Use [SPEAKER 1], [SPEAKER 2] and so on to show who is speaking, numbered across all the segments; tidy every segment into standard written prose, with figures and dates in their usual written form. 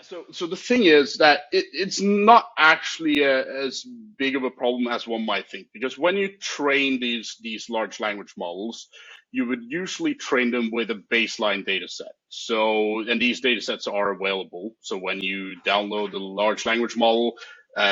[SPEAKER 1] So the thing is that it's not actually as big of a problem as one might think, because when you train these large language models, you would usually train them with a baseline data set. So, and these data sets are available. So when you download the large language model,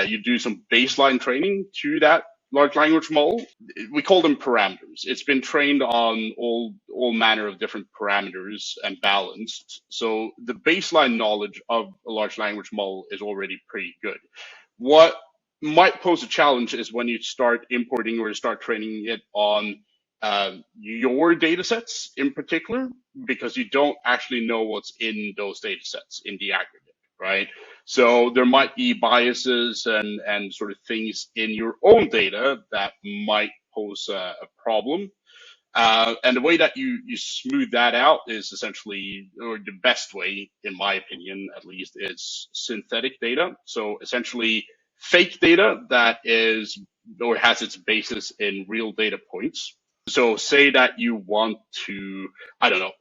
[SPEAKER 1] you do some baseline training to that large language model. We call them parameters. It's been trained on all manner of different parameters and balanced. So the baseline knowledge of a large language model is already pretty good. What might pose a challenge is when you start importing or start training it on your data sets in particular, because you don't actually know what's in those data sets in the aggregate, right? So there might be biases and sort of things in your own data that might pose a problem. And the way that you smooth that out is essentially, or the best way, in my opinion, at least, is synthetic data. So essentially fake data that is, or has its basis in real data points. So say that you want to, I don't know,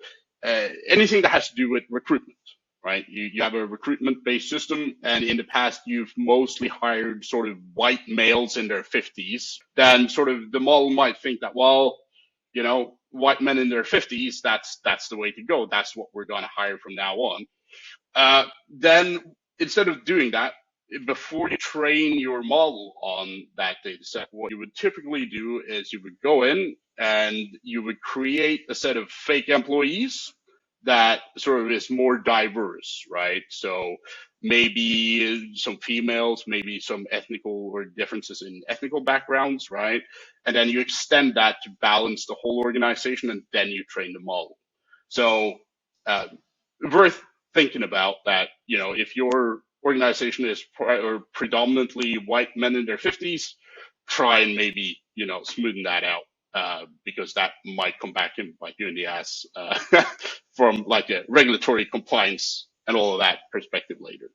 [SPEAKER 1] anything that has to do with recruitment, right? You have a recruitment based system, and in the past, you've mostly hired sort of white males in their 50s. Then sort of the model might think that, well, white men in their 50s, that's the way to go. That's what we're going to hire from now on. Then instead of doing that, before you train your model on that data set, what you would typically do is you would go in and you would create a set of fake employees that sort of is more diverse, right? So maybe some females, maybe some ethnical or differences in ethnical backgrounds, right? And then you extend that to balance the whole organization, and then you train the model. So uh, worth thinking about that, if your organization is predominantly white men in their 50s, try and maybe, smoothen that out. Because that might come back and bite you in the ass from like a regulatory compliance and all of that perspective later.